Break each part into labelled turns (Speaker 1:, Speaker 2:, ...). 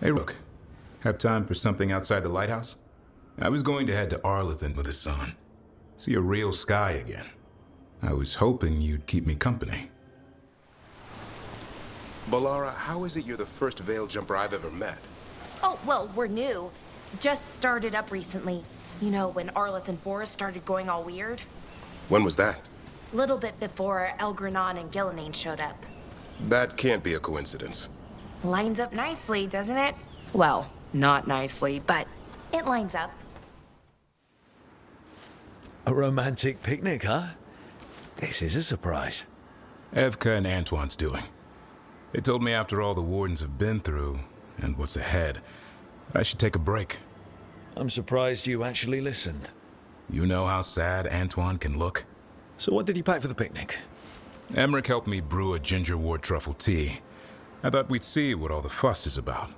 Speaker 1: Hey, Rook. Have time for something outside the lighthouse? I was going to head to Arlington with the sun. See a real sky again. I was hoping you'd keep me company.
Speaker 2: Balara, how is it you're the first Veil jumper I've ever met?
Speaker 3: Oh, well, we're new. Just started up recently. You know, when Arlington Forest started going all weird.
Speaker 2: When was that?
Speaker 3: Little bit before Elgranon and Gillinane showed up.
Speaker 2: That can't be a coincidence.
Speaker 3: Lines up nicely, doesn't it? Well, not nicely, but it lines up.
Speaker 4: A romantic picnic, huh? This is a surprise.
Speaker 1: Evka and Antoine's doing. They told me after all the Wardens have been through, and what's ahead, that I should take a break.
Speaker 4: I'm surprised you actually listened.
Speaker 1: You know how sad Antoine can look?
Speaker 4: So what did you pack for the picnic?
Speaker 1: Emmerich helped me brew a ginger wort truffle tea. I thought we'd see what all the fuss is about.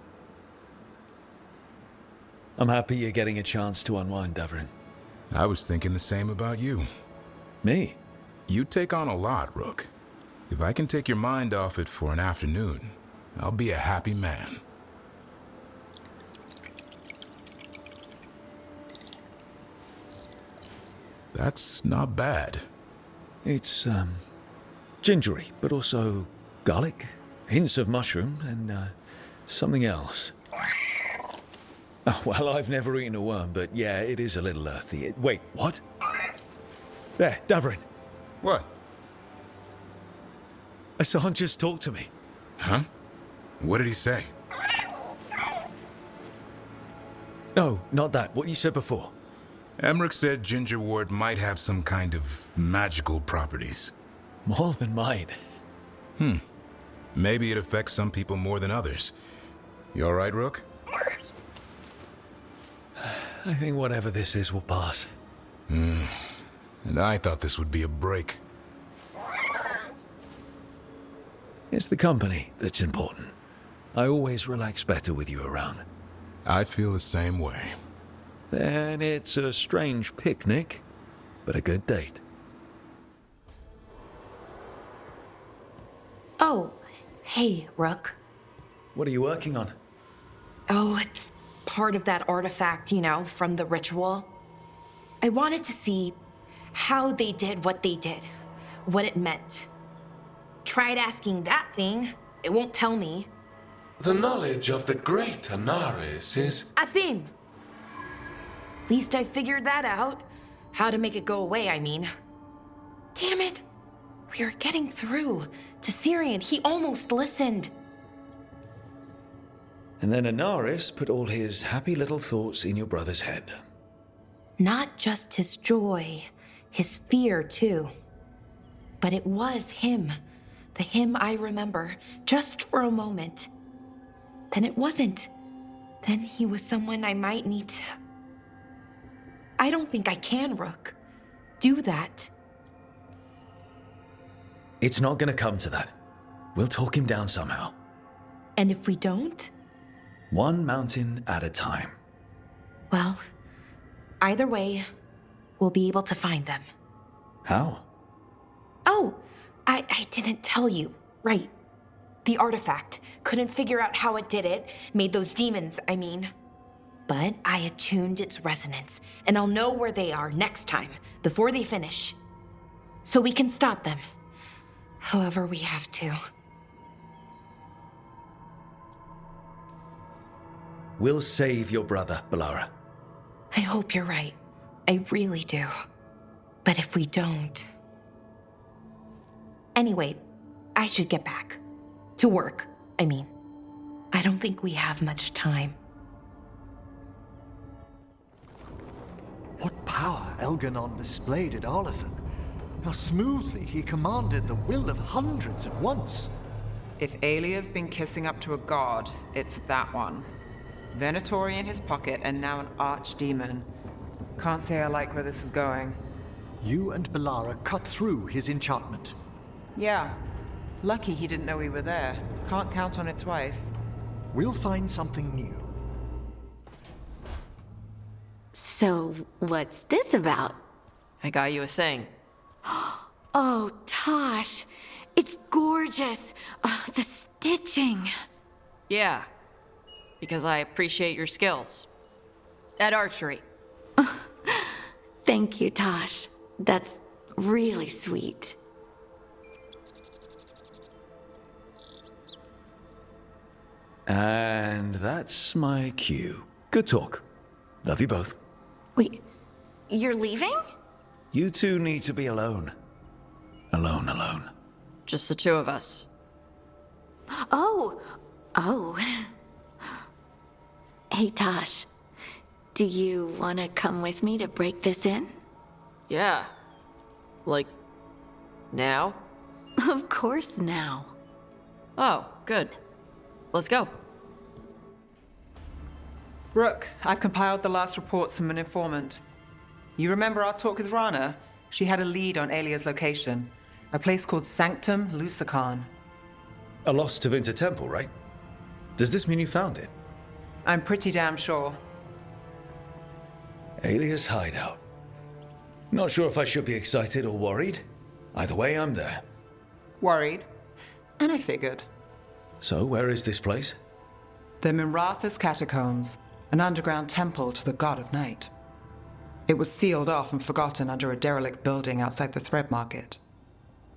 Speaker 4: I'm happy you're getting a chance to unwind, Davrin.
Speaker 1: I was thinking the same about you.
Speaker 4: Me?
Speaker 1: You take on a lot, Rook. If I can take your mind off it for an afternoon, I'll be a happy man. That's not bad.
Speaker 4: It's, gingery, but also garlic, hints of mushroom, and, something else. Oh, well, I've never eaten a worm, but yeah, it is a little earthy. Wait, what? There, Davrin.
Speaker 1: What?
Speaker 4: Hassan just talked to me.
Speaker 1: Huh? What did he say?
Speaker 4: No, not that. What you said before.
Speaker 1: Emmerich said ginger wort might have some kind of magical properties.
Speaker 4: More than mine.
Speaker 1: Maybe it affects some people more than others. You all right, Rook?
Speaker 4: I think whatever this is will pass.
Speaker 1: And I thought this would be a break.
Speaker 4: It's the company that's important. I always relax better with you around.
Speaker 1: I feel the same way.
Speaker 4: Then it's a strange picnic, but a good date.
Speaker 3: Oh, hey, Rook.
Speaker 4: What are you working on?
Speaker 3: Oh, it's part of that artifact, you know, from the ritual. I wanted to see how they did what they did, what it meant. Tried asking that thing, it won't tell me.
Speaker 5: The knowledge of the great Anaris is...
Speaker 3: Athene! Least I figured that out. How to make it go away, I mean. Damn it! We were getting through to Syrian. He almost listened.
Speaker 4: And then Anaris put all his happy little thoughts in your brother's head.
Speaker 3: Not just his joy, his fear, too. But it was him. The him I remember, just for a moment. Then it wasn't. Then he was someone I might need to... I don't think I can, Rook. Do that.
Speaker 4: It's not gonna come to that. We'll talk him down somehow.
Speaker 3: And if we don't?
Speaker 4: One mountain at a time.
Speaker 3: Well, either way, we'll be able to find them.
Speaker 4: How?
Speaker 3: Oh, I didn't tell you. Right. The artifact. Couldn't figure out how it did it. Made those demons, I mean. But I attuned its resonance, and I'll know where they are next time, before they finish. So we can stop them. However we have to.
Speaker 4: We'll save your brother, Balara.
Speaker 3: I hope you're right. I really do. But if we don't... Anyway, I should get back. To work, I mean. I don't think we have much time.
Speaker 6: What power Elganon displayed at Arlington. How smoothly he commanded the will of hundreds at once.
Speaker 7: If Alia's been kissing up to a god, it's that one. Venatori in his pocket, and now an archdemon. Can't say I like where this is going.
Speaker 6: You and Balara cut through his enchantment.
Speaker 7: Yeah. Lucky he didn't know we were there. Can't count on it twice.
Speaker 6: We'll find something new.
Speaker 8: So, what's this about?
Speaker 9: I got you a thing.
Speaker 8: Oh, Taash. It's gorgeous. The stitching.
Speaker 9: Yeah. because I appreciate your skills. At archery.
Speaker 8: Thank you, Taash. That's really sweet.
Speaker 4: And that's my cue. Good talk. Love you both.
Speaker 8: Wait, you're leaving?
Speaker 4: You two need to be alone. Alone.
Speaker 9: Just the two of us.
Speaker 8: Oh. Hey, Taash. Do you want to come with me to break this in?
Speaker 9: Yeah. Like, now?
Speaker 8: Of course now.
Speaker 9: Oh, good. Let's go.
Speaker 7: Rook, I've compiled the last reports from an informant. You remember our talk with Rana? She had a lead on Alia's location. A place called Sanctum Lucican.
Speaker 4: A lost Tevinter temple, right? Does this mean you found it?
Speaker 7: I'm pretty damn sure.
Speaker 4: Alia's hideout. Not sure if I should be excited or worried. Either way, I'm there.
Speaker 7: Worried. And I figured.
Speaker 4: So, where is this place?
Speaker 7: The Miratha's Catacombs, an underground temple to the god of night. It was sealed off and forgotten under a derelict building outside the Thread Market.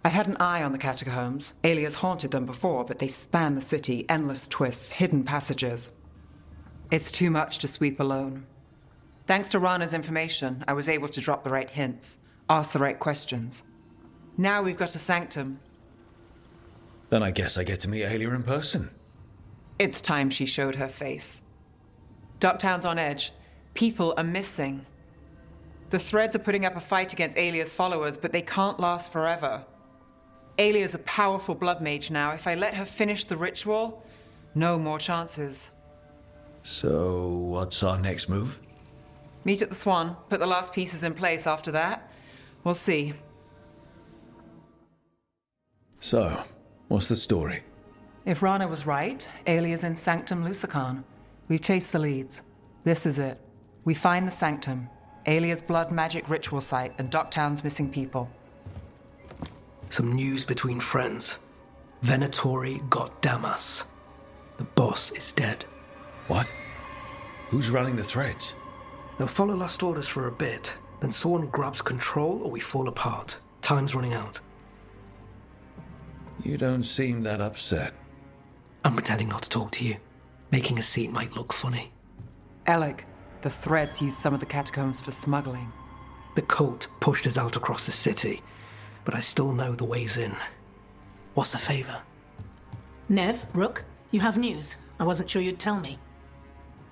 Speaker 7: I've had an eye on the catacombs. Alia's haunted them before, but they span the city, endless twists, hidden passages. It's too much to sweep alone. Thanks to Rana's information, I was able to drop the right hints, ask the right questions. Now we've got a sanctum.
Speaker 4: Then I guess I get to meet Alia in person.
Speaker 7: It's time she showed her face. Ducktown's on edge. People are missing. The Threads are putting up a fight against Alia's followers, but they can't last forever. Alia's a powerful blood mage now. If I let her finish the ritual, no more chances.
Speaker 4: So, what's our next move?
Speaker 7: Meet at the Swan, put the last pieces in place after that. We'll see.
Speaker 4: So, what's the story?
Speaker 7: If Rana was right, Alia's in Sanctum Lucican. We've chased the leads. This is it. We find the Sanctum, Alia's blood magic ritual site, and Ducktown's missing people.
Speaker 10: Some news between friends. Venatori got Damas. The boss is dead.
Speaker 4: What? Who's running the Threads?
Speaker 10: They'll follow last orders for a bit, then someone grabs control or we fall apart. Time's running out.
Speaker 4: You don't seem that upset.
Speaker 10: I'm pretending not to talk to you. Making a scene might look funny.
Speaker 7: Alec, the Threads used some of the catacombs for smuggling.
Speaker 10: The cult pushed us out across the city, but I still know the ways in. What's the favor?
Speaker 11: Nev, Rook, you have news. I wasn't sure you'd tell me.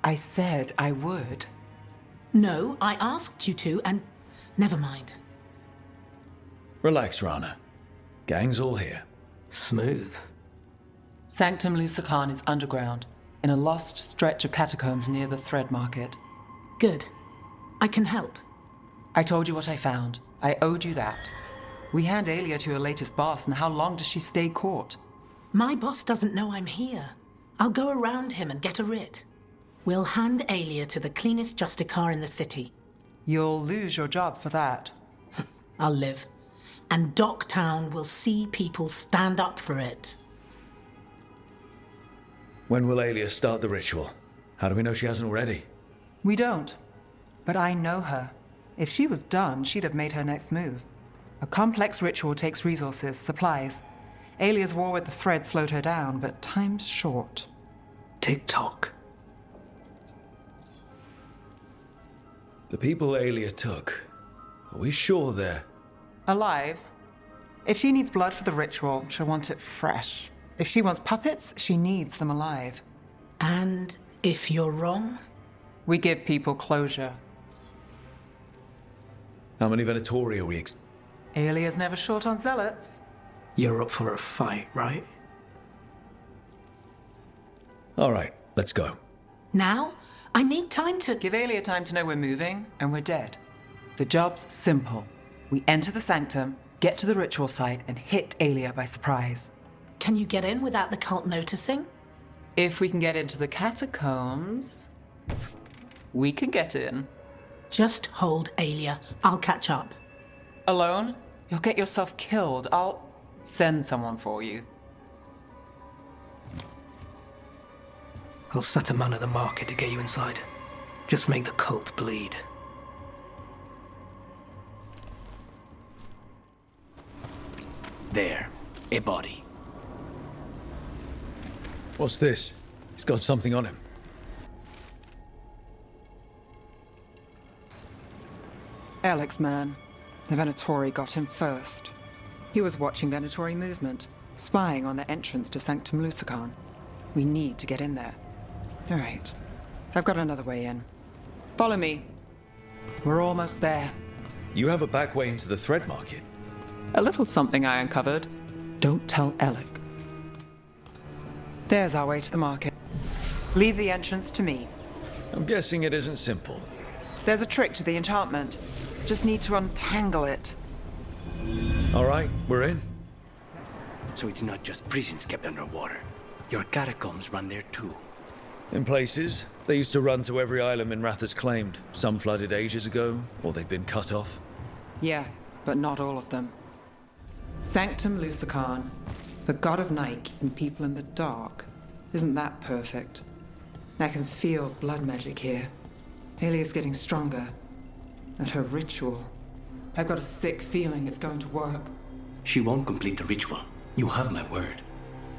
Speaker 7: I said I would.
Speaker 11: No, I asked you to, and never mind.
Speaker 4: Relax, Rana. Gang's all here.
Speaker 10: Smooth.
Speaker 7: Sanctum Lucican is underground, in a lost stretch of catacombs near the Thread Market.
Speaker 11: Good. I can help.
Speaker 7: I told you what I found. I owed you that. We hand Alia to her latest boss, and how long does she stay caught?
Speaker 11: My boss doesn't know I'm here. I'll go around him and get a writ. We'll hand Alia to the cleanest Justicar in the city.
Speaker 7: You'll lose your job for that.
Speaker 11: I'll live. And Docktown will see people stand up for it.
Speaker 4: When will Alia start the ritual? How do we know she hasn't already?
Speaker 7: We don't. But I know her. If she was done, she'd have made her next move. A complex ritual takes resources, supplies. Alia's war with the Thread slowed her down, but time's short.
Speaker 10: Tick-tock.
Speaker 4: The people Alia took, are we sure they're...
Speaker 7: Alive. If she needs blood for the ritual, she'll want it fresh. If she wants puppets, she needs them alive.
Speaker 11: And if you're wrong?
Speaker 7: We give people closure.
Speaker 4: How many Venatori are we
Speaker 7: Alia's never short on zealots.
Speaker 10: You're up for a fight, right?
Speaker 4: All right, let's go.
Speaker 11: Now? I need time to...
Speaker 7: Give Alia time to know we're moving, and we're dead. The job's simple. We enter the sanctum, get to the ritual site, and hit Alia by surprise.
Speaker 11: Can you get in without the cult noticing?
Speaker 7: If we can get into the catacombs, we can get in.
Speaker 11: Just hold Alia. I'll catch up.
Speaker 7: Alone? You'll get yourself killed. I'll send someone for you.
Speaker 10: I'll set a man at the market to get you inside. Just make the cult bleed.
Speaker 12: There. A body.
Speaker 4: What's this? He's got something on him.
Speaker 7: Alec's man. The Venatori got him first. He was watching Venatori movement, spying on the entrance to Sanctum Lucican. We need to get in there. All right. I've got another way in. Follow me. We're almost there.
Speaker 4: You have a back way into the thread market.
Speaker 7: A little something I uncovered. Don't tell Alec. There's our way to the market. Leave the entrance to me.
Speaker 4: I'm guessing it isn't simple.
Speaker 7: There's a trick to the enchantment. Just need to untangle it.
Speaker 4: All right, we're in.
Speaker 12: So it's not just prisons kept underwater. Your catacombs run there too.
Speaker 4: In places, they used to run to every island Minrathous claimed. Some flooded ages ago, or they've been cut off.
Speaker 7: Yeah, but not all of them. Sanctum Lucican, the god of night keeping people in the dark. Isn't that perfect? I can feel blood magic here. Alia's getting stronger. And her ritual. I've got a sick feeling it's going to work.
Speaker 12: She won't complete the ritual. You have my word.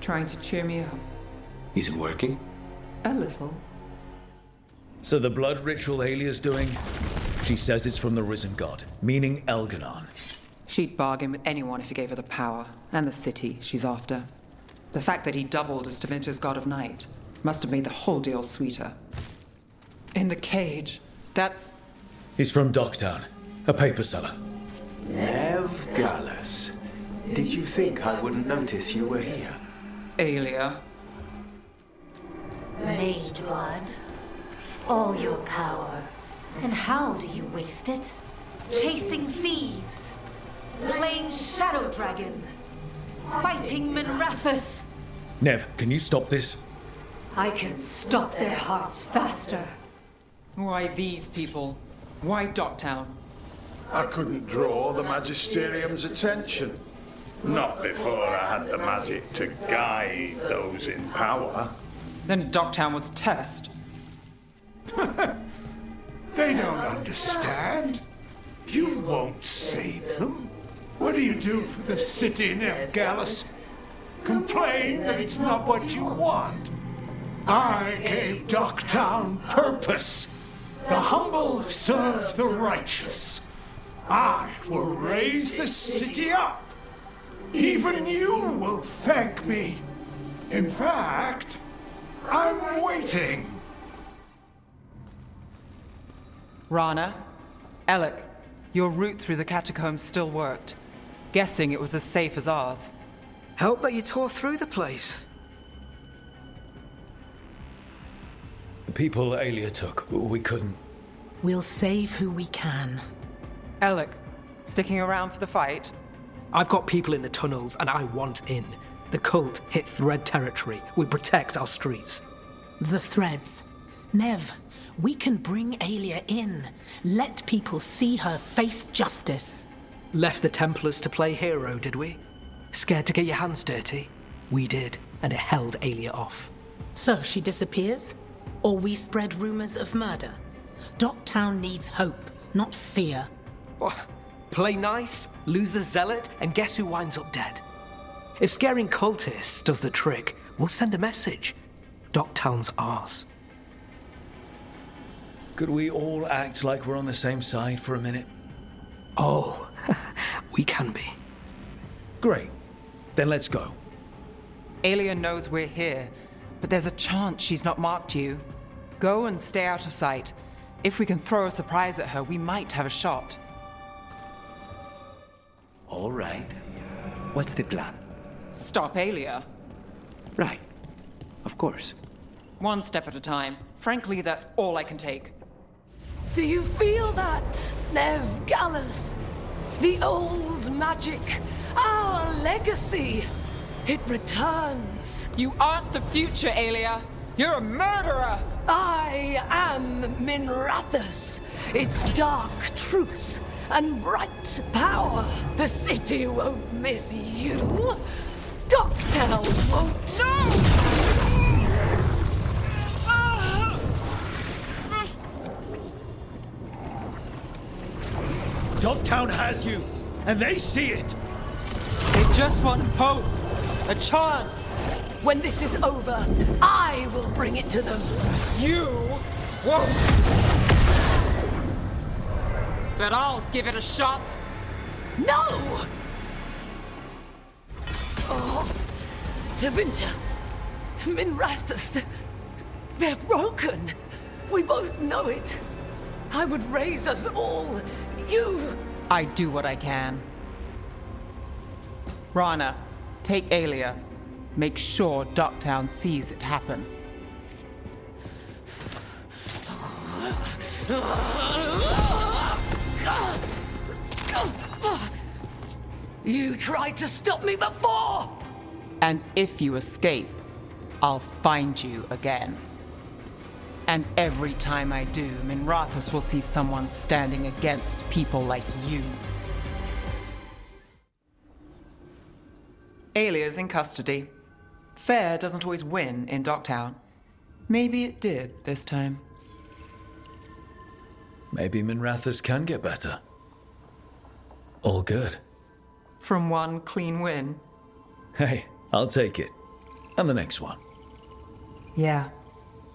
Speaker 7: Trying to cheer me up.
Speaker 12: Is it working?
Speaker 7: A little.
Speaker 4: So the blood ritual Alia's doing, she says it's from the risen god, meaning Elganon.
Speaker 7: She'd bargain with anyone if he gave her the power, and the city she's after. The fact that he doubled as Davrin's god of night must have made the whole deal sweeter. In the cage, that's...
Speaker 4: He's from Docktown, a paper seller.
Speaker 13: Nev Gallus. Did you think I wouldn't notice you were here?
Speaker 7: Alia.
Speaker 14: Mage blood. All your power. And how do you waste it? Chasing thieves. Playing Shadow Dragon. Fighting Minrathous.
Speaker 4: Nev, can you stop this?
Speaker 14: I can stop their hearts faster.
Speaker 7: Why these people? Why Docktown?
Speaker 15: I couldn't draw the Magisterium's attention. Not before I had the magic to guide those in power.
Speaker 7: Then Docktown was test.
Speaker 15: They don't understand. You won't save them. What do you do for the city, Nev Gallus? Complain that it's not what you want? I gave Docktown purpose. The humble serve the righteous. I will raise the city up. Even you will thank me. In fact, I'm waiting.
Speaker 7: Rana, Alec, your route through the catacombs still worked. Guessing it was as safe as ours.
Speaker 10: Help that you tore through the place.
Speaker 4: The people Alia took, we couldn't.
Speaker 11: We'll save who we can.
Speaker 7: Alec, sticking around for the fight?
Speaker 10: I've got people in the tunnels and I want in. The cult hit Thread territory. We protect our streets.
Speaker 11: The threads. Nev, we can bring Alia in. Let people see her face justice.
Speaker 10: Left the Templars to play hero, did we? Scared to get your hands dirty? We did, and it held Alia off.
Speaker 11: So she disappears? Or we spread rumors of murder? Docktown needs hope, not fear.
Speaker 10: What? Play nice, lose the zealot, and guess who winds up dead? If scaring cultists does the trick, we'll send a message. Docktown's ours.
Speaker 4: Could we all act like we're on the same side for a minute?
Speaker 10: Oh, we can be.
Speaker 4: Great. Then let's go.
Speaker 7: Alia knows we're here, but there's a chance she's not marked you. Go and stay out of sight. If we can throw a surprise at her, we might have a shot.
Speaker 12: All right. What's the plan?
Speaker 7: Stop Alia.
Speaker 12: Right. Of course.
Speaker 7: One step at a time. Frankly, that's all I can take.
Speaker 14: Do you feel that, Nev Gallus? The old magic, our legacy. It returns.
Speaker 7: You aren't the future, Alia. You're a murderer.
Speaker 14: I am Minrathous. Its dark truth and bright power. The city won't miss you. Docktown won't.
Speaker 4: Dogtown has you, and they see it.
Speaker 7: They just want hope. A chance.
Speaker 14: When this is over, I will bring it to them.
Speaker 7: You won't. But I'll give it a shot.
Speaker 14: No! Oh, Davinta, Minrathus, they're broken. We both know it. I would raise us all. You...
Speaker 7: I do what I can. Rana, take Aelia. Make sure Dogtown sees it happen.
Speaker 14: You tried to stop me before!
Speaker 7: And if you escape, I'll find you again. And every time I do, Minrathus will see someone standing against people like you. Aelia's in custody. Fair doesn't always win in Dogtown. Maybe it did this time.
Speaker 4: Maybe Minrathus can get better. All good.
Speaker 7: From one clean win.
Speaker 4: Hey, I'll take it. And the next one.
Speaker 7: Yeah,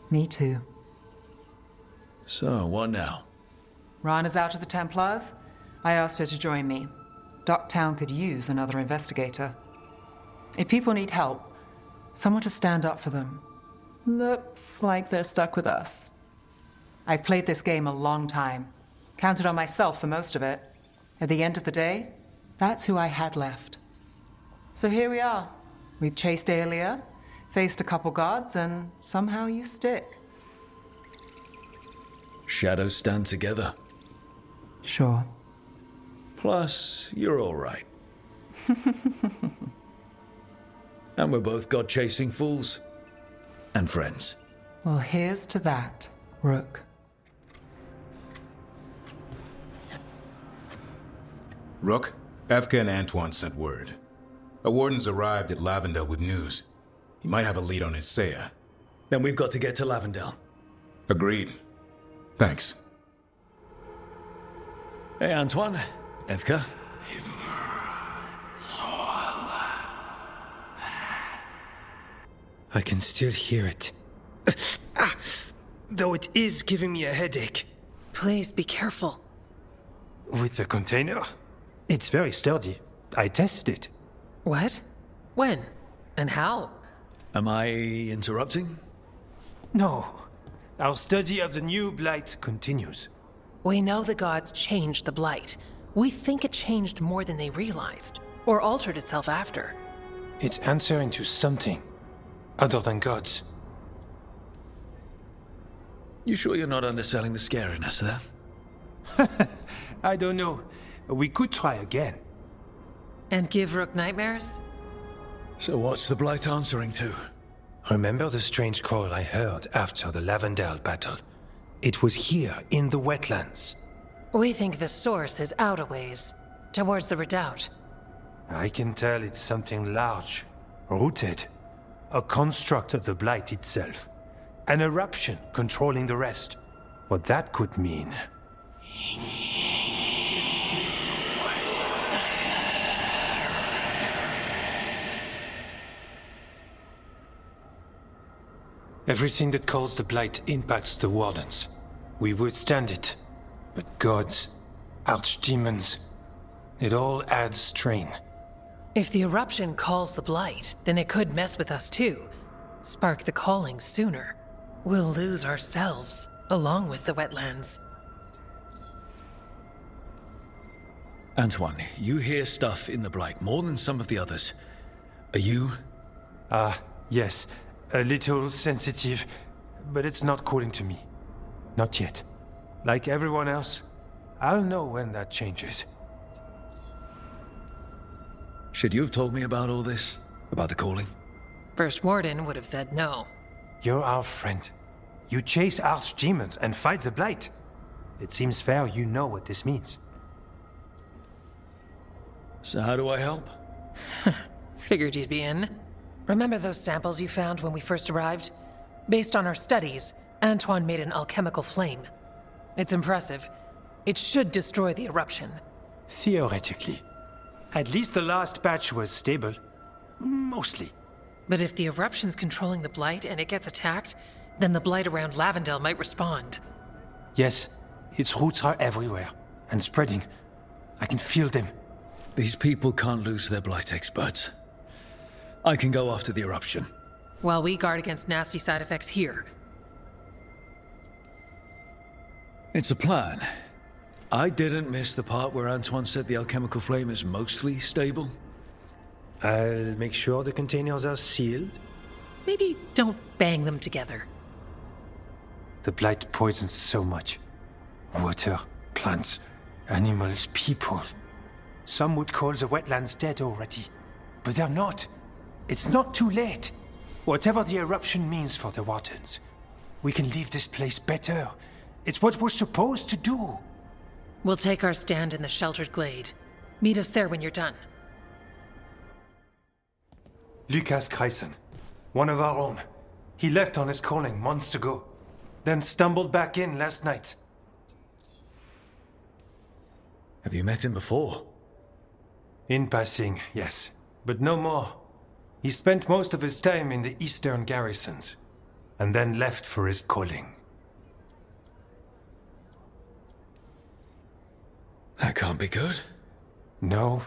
Speaker 7: me too.
Speaker 4: So, what now?
Speaker 7: Rana's out of the Templars. I asked her to join me. Dogtown could use another investigator. If people need help, someone to stand up for them. Looks like they're stuck with us. I've played this game a long time. Counted on myself for most of it. At the end of the day, that's who I had left. So here we are. We've chased Aelia, faced a couple guards, and somehow you stick.
Speaker 4: Shadows stand together.
Speaker 7: Sure.
Speaker 4: Plus, you're all right. And we're both god-chasing fools. And friends.
Speaker 7: Well, here's to that, Rook.
Speaker 1: Rook, Evka and Antoine sent word. A warden's arrived at Lavendel with news. He might have a lead on Isaiah.
Speaker 4: Then we've got to get to Lavendel.
Speaker 1: Agreed. Thanks.
Speaker 4: Hey, Antoine. Evka.
Speaker 16: I can still hear it. Though it is giving me a headache.
Speaker 14: Please be careful.
Speaker 16: With the container? It's very sturdy. I tested it.
Speaker 14: What? When? And how?
Speaker 4: Am I interrupting?
Speaker 16: No. Our study of the new blight continues.
Speaker 11: We know the gods changed the blight. We think it changed more than they realized, or altered itself after.
Speaker 16: It's answering to something other than gods.
Speaker 4: You sure you're not underselling the scariness there?
Speaker 16: I don't know. We could try again.
Speaker 11: And give Rook nightmares?
Speaker 4: So what's the blight answering to?
Speaker 16: Remember the strange call I heard after the Lavendel battle? It was here, in the wetlands.
Speaker 11: We think the source is out a ways, towards the redoubt.
Speaker 16: I can tell it's something large, rooted. A construct of the blight itself. An eruption controlling the rest. What that could mean. Everything that calls the blight impacts the wardens. We withstand it. But gods, archdemons, it all adds strain.
Speaker 11: If the eruption calls the blight, then it could mess with us too. Spark the calling sooner. We'll lose ourselves, along with the wetlands.
Speaker 4: Antoine, you hear stuff in the blight more than some of the others. Are you?
Speaker 16: Yes. A little sensitive, but it's not calling to me. Not yet. Like everyone else, I'll know when that changes.
Speaker 4: Should you have told me about all this? About the calling?
Speaker 11: First Warden would have said no.
Speaker 16: You're our friend. You chase archdemons and fight the blight. It seems fair you know what this means.
Speaker 4: So how do I help?
Speaker 11: Figured you'd be in. Remember those samples you found when we first arrived? Based on our studies, Antoine made an alchemical flame. It's impressive. It should destroy the eruption.
Speaker 16: Theoretically. At least the last batch was stable. Mostly.
Speaker 11: But if the eruption's controlling the blight and it gets attacked, then the blight around Lavendel might respond.
Speaker 16: Yes, its roots are everywhere. And spreading. I can feel them.
Speaker 4: These people can't lose their blight experts. I can go after the eruption.
Speaker 11: While we guard against nasty side effects here.
Speaker 4: It's a plan. I didn't miss the part where Antoine said the alchemical flame is mostly stable.
Speaker 16: I'll make sure the containers are sealed.
Speaker 11: Maybe don't bang them together.
Speaker 16: The blight poisons so much. Water, plants, animals, people. Some would call the wetlands dead already. But they're not. It's not too late. Whatever the eruption means for the Wardens, we can leave this place better. It's what we're supposed to do.
Speaker 11: We'll take our stand in the sheltered glade. Meet us there when you're done.
Speaker 16: Lucas Kreisen, one of our own. He left on his calling months ago, then stumbled back in last night.
Speaker 4: Have you met him before?
Speaker 16: In passing, yes, but no more. He spent most of his time in the eastern garrisons, and then left for his calling.
Speaker 4: That can't be good.
Speaker 16: No,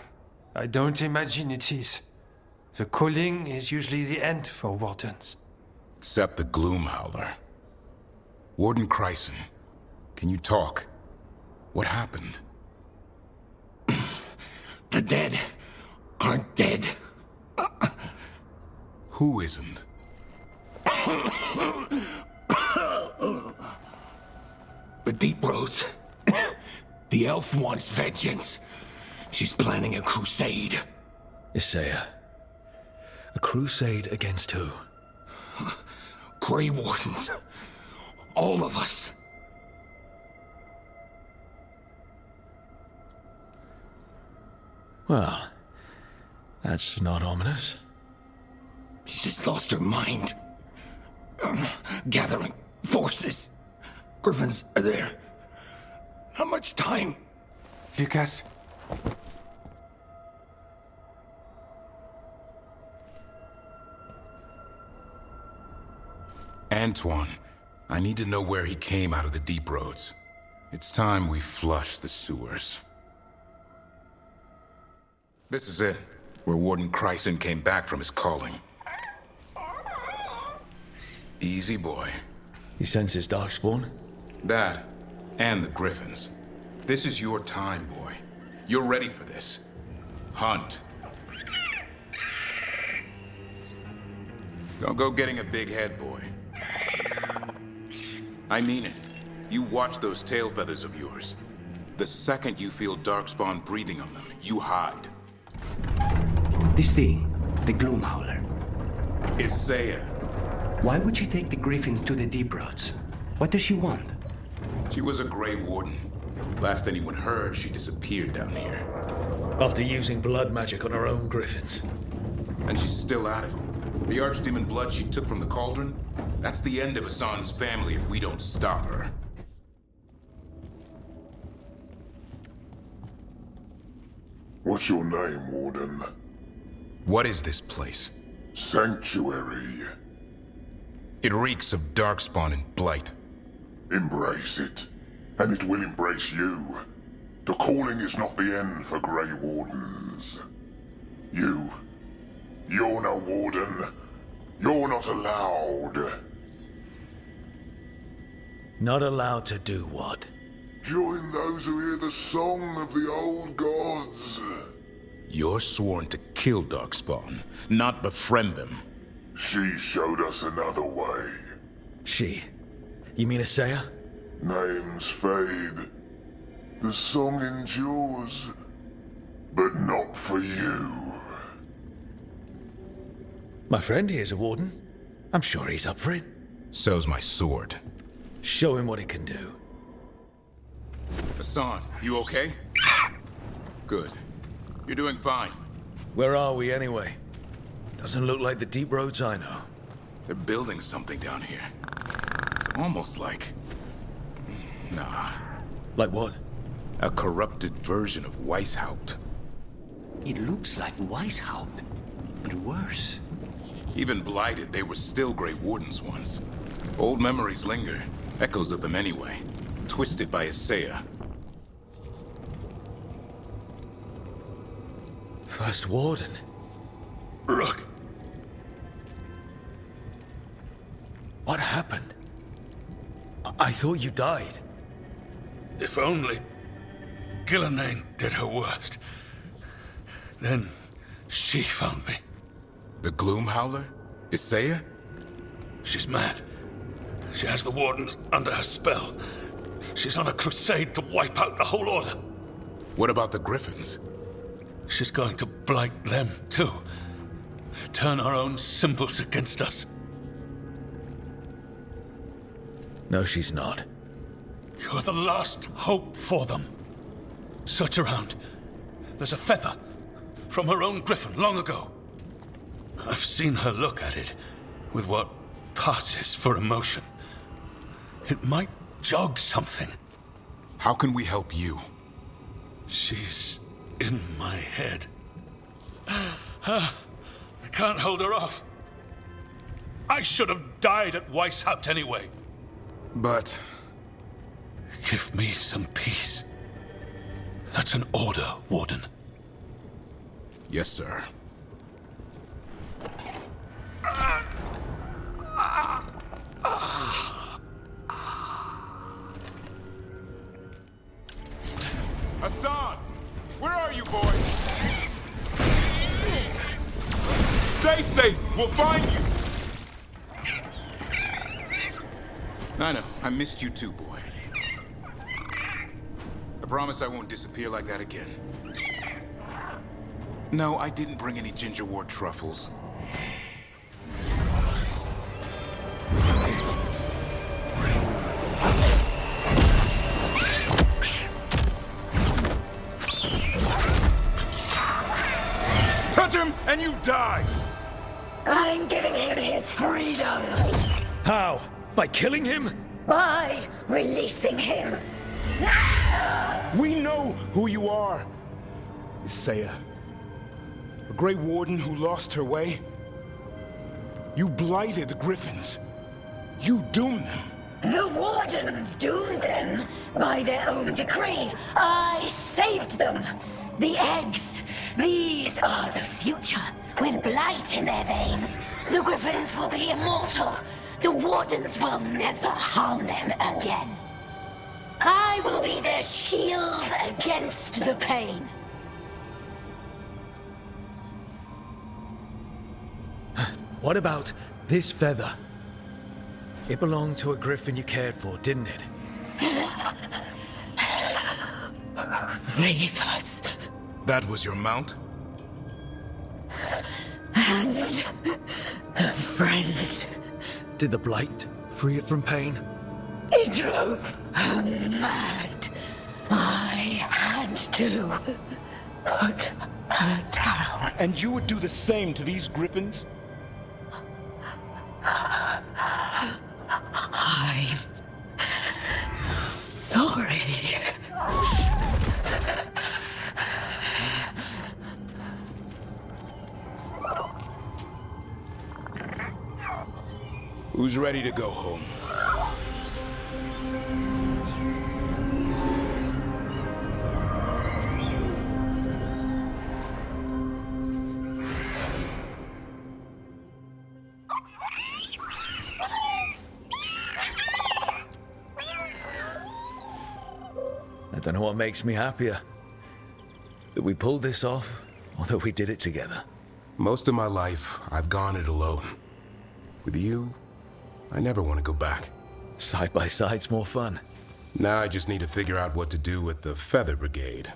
Speaker 16: I don't imagine it is. The calling is usually the end for Wardens.
Speaker 1: Except the Gloom, Howler. Warden Kreisen, can you talk? What happened?
Speaker 15: The dead aren't dead.
Speaker 1: Who isn't?
Speaker 15: The Deep Roads. The elf wants vengeance. She's planning a crusade.
Speaker 4: Isaiah. A crusade against who?
Speaker 15: Grey Wardens. All of us.
Speaker 4: Well, that's not ominous.
Speaker 15: She's just lost her mind. Gathering forces. Griffons are there. How much time?
Speaker 16: Lucas?
Speaker 1: Antoine, I need to know where he came out of the Deep Roads. It's time we flush the sewers. This is it, where Warden Kreisen came back from his calling. Easy, boy.
Speaker 4: He senses Darkspawn?
Speaker 1: That, and the Griffons. This is your time, boy. You're ready for this. Hunt. Don't go getting a big head, boy. I mean it. You watch those tail feathers of yours. The second you feel Darkspawn breathing on them, you hide.
Speaker 12: This thing, the Gloom Howler.
Speaker 1: Isaiah.
Speaker 12: Why would she take the Griffins to the Deep Roads? What does she want?
Speaker 1: She was a Grey Warden. Last anyone heard, she disappeared down here.
Speaker 4: After using blood magic on her own Griffins.
Speaker 1: And she's still at it. The Archdemon blood she took from the cauldron, that's the end of Hassan's family if we don't stop her.
Speaker 17: What's your name, Warden?
Speaker 1: What is this place?
Speaker 17: Sanctuary.
Speaker 1: It reeks of Darkspawn and blight.
Speaker 17: Embrace it, and it will embrace you. The calling is not the end for Grey Wardens. You're no Warden. You're not allowed.
Speaker 4: Not allowed to do what?
Speaker 17: Join those who hear the song of the old gods.
Speaker 1: You're sworn to kill Darkspawn, not befriend them.
Speaker 17: She showed us another way.
Speaker 4: She? You mean Isaiah?
Speaker 17: Names fade. The song endures. But not for you.
Speaker 4: My friend here's a warden. I'm sure he's up for it.
Speaker 1: So's my sword.
Speaker 4: Show him what it can do.
Speaker 1: Hassan, you okay? Good. You're doing fine.
Speaker 4: Where are we anyway? Doesn't look like the Deep Roads I know.
Speaker 1: They're building something down here. It's almost like... Nah.
Speaker 4: Like what?
Speaker 1: A corrupted version of Weishaupt.
Speaker 12: It looks like Weishaupt, but worse.
Speaker 1: Even blighted, they were still Grey Wardens once. Old memories linger, echoes of them anyway, twisted by Isaiah.
Speaker 4: First Warden.
Speaker 5: Rook!
Speaker 4: What happened? I thought you died.
Speaker 5: If only Gillenane did her worst. Then she found me.
Speaker 1: The Gloom Howler? Isaiah?
Speaker 5: She's mad. She has the Wardens under her spell. She's on a crusade to wipe out the whole Order.
Speaker 1: What about the Griffons?
Speaker 5: She's going to blight them, too. Turn our own symbols against us.
Speaker 4: No, she's not.
Speaker 5: You're the last hope for them. Search around. There's a feather from her own griffin long ago. I've seen her look at it with what passes for emotion. It might jog something.
Speaker 1: How can we help you?
Speaker 5: She's in my head. I can't hold her off. I should have died at Weishaupt anyway.
Speaker 1: But...
Speaker 5: Give me some peace. That's an order, Warden.
Speaker 1: Yes, sir. Hassan! Where are you, boy? Stay safe! We'll find you! I know. I missed you too, boy. I promise I won't disappear like that again. No, I didn't bring any ginger wort truffles. Touch him and you die!
Speaker 18: I'm giving him his freedom.
Speaker 4: How? By killing him?
Speaker 18: By releasing him.
Speaker 2: We know who you are. Isaiah. A Grey Warden who lost her way. You blighted the Griffons. You doomed them.
Speaker 18: The Wardens doomed them by their own decree. I saved them. The eggs. These are the future. With blight in their veins, the Griffons will be immortal. The Wardens will never harm them again. I will be their shield against the pain.
Speaker 4: What about this feather? It belonged to a griffin you cared for, didn't it?
Speaker 18: Ravers.
Speaker 1: That was your mount?
Speaker 18: And a friend.
Speaker 4: Did the blight free it from pain?
Speaker 18: It drove her mad. I had to put her down.
Speaker 2: And you would do the same to these Griffins?
Speaker 18: I'm sorry.
Speaker 2: Who's ready to go home?
Speaker 4: I don't know what makes me happier. That we pulled this off, or that we did it together.
Speaker 2: Most of my life, I've gone it alone. With you, I never want to go back.
Speaker 4: Side by side's more fun.
Speaker 2: Now I just need to figure out what to do with the Feather Brigade.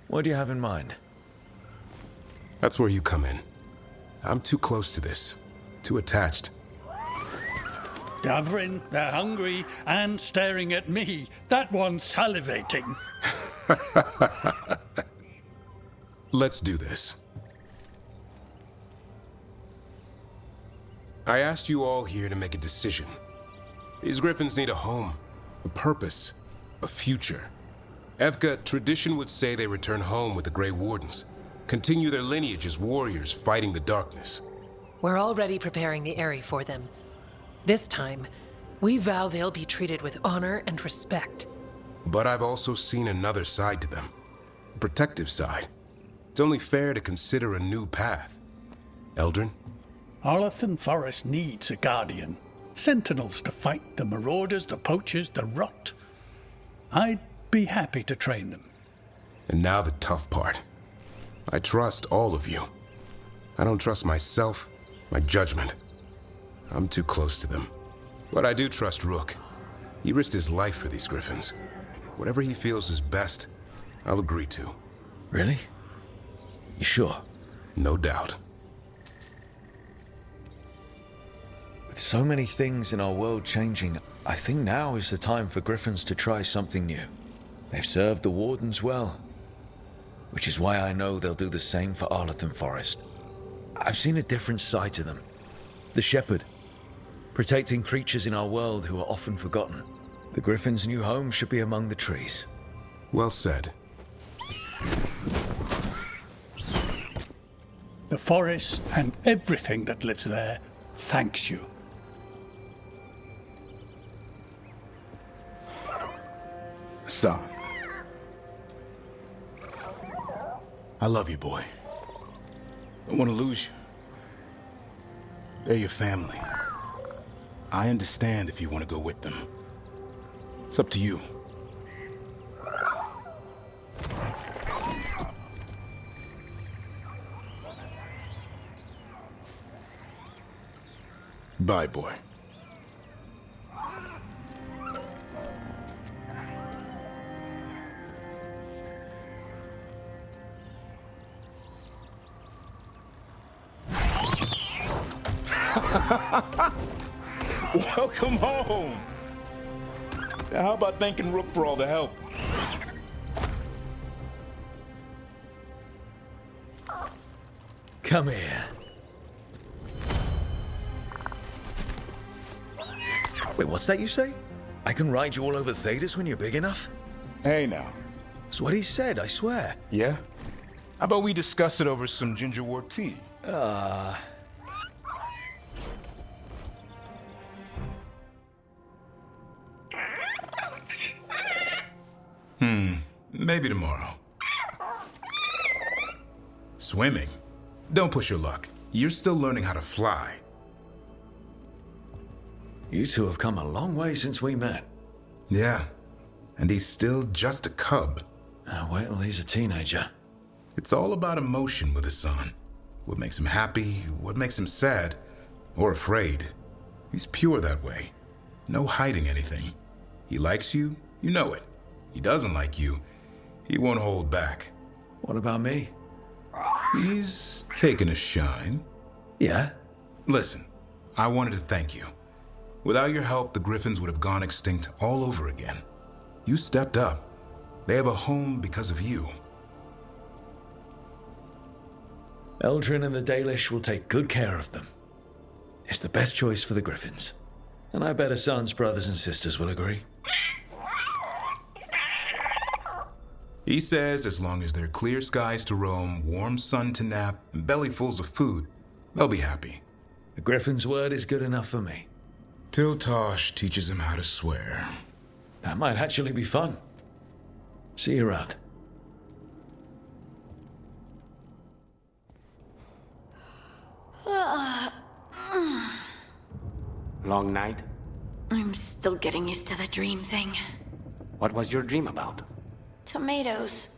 Speaker 4: What do you have in mind?
Speaker 2: That's where you come in. I'm too close to this. Too attached.
Speaker 19: Davrin, they're hungry and staring at me. That one's salivating.
Speaker 2: Let's do this. I asked you all here to make a decision. These Griffins need a home, a purpose, a future.
Speaker 20: Evka, tradition would say they return home with the Grey Wardens. Continue their lineage as warriors fighting the darkness.
Speaker 11: We're already preparing the Eyrie for them. This time, we vow they'll be treated with honor and respect.
Speaker 20: But I've also seen another side to them. A protective side. It's only fair to consider a new path. Eldrin?
Speaker 19: Arlington Forest needs a guardian. Sentinels to fight the marauders, the poachers, the rot. I'd be happy to train them.
Speaker 20: And now the tough part. I trust all of you. I don't trust myself, my judgment. I'm too close to them. But I do trust Rook. He risked his life for these griffins. Whatever he feels is best, I'll agree to.
Speaker 4: Really? You sure?
Speaker 20: No doubt.
Speaker 4: With so many things in our world changing, I think now is the time for griffins to try something new. They've served the Wardens well, which is why I know they'll do the same for Arlington Forest. I've seen a different side to them. The shepherd, protecting creatures in our world who are often forgotten. The griffins' new home should be among the trees.
Speaker 20: Well said.
Speaker 19: The forest and everything that lives there thanks you.
Speaker 2: Son. I love you, boy. Don't want to lose you. They're your family. I understand if you want to go with them. It's up to you. Bye, boy. Welcome home. Now, how about thanking Rook for all the help?
Speaker 4: Come here. Wait, what's that you say? I can ride you all over Thedas when you're big enough?
Speaker 2: Hey, now.
Speaker 4: That's what he said, I swear.
Speaker 2: Yeah? How about we discuss it over some gingerwort tea?
Speaker 1: Maybe tomorrow. Swimming? Don't push your luck. You're still learning how to fly.
Speaker 4: You two have come a long way since we met.
Speaker 1: Yeah, and he's still just a cub.
Speaker 4: Wait till he's a teenager.
Speaker 1: It's all about emotion with his son. What makes him happy, what makes him sad, or afraid. He's pure that way. No hiding anything. He likes you, you know it. He doesn't like you, he won't hold back.
Speaker 4: What about me?
Speaker 1: He's taken a shine.
Speaker 4: Yeah?
Speaker 1: Listen, I wanted to thank you. Without your help, the griffins would have gone extinct all over again. You stepped up. They have a home because of you.
Speaker 4: Eldrin and the Dalish will take good care of them. It's the best choice for the griffins. And I bet Hassan's brothers and sisters will agree.
Speaker 1: He says as long as there are clear skies to roam, warm sun to nap, and bellyfuls of food, they'll be happy.
Speaker 4: The griffin's word is good enough for me.
Speaker 1: Till Taash teaches him how to swear.
Speaker 4: That might actually be fun. See you around.
Speaker 12: Long night?
Speaker 8: I'm still getting used to the dream thing.
Speaker 12: What was your dream about?
Speaker 8: Tomatoes.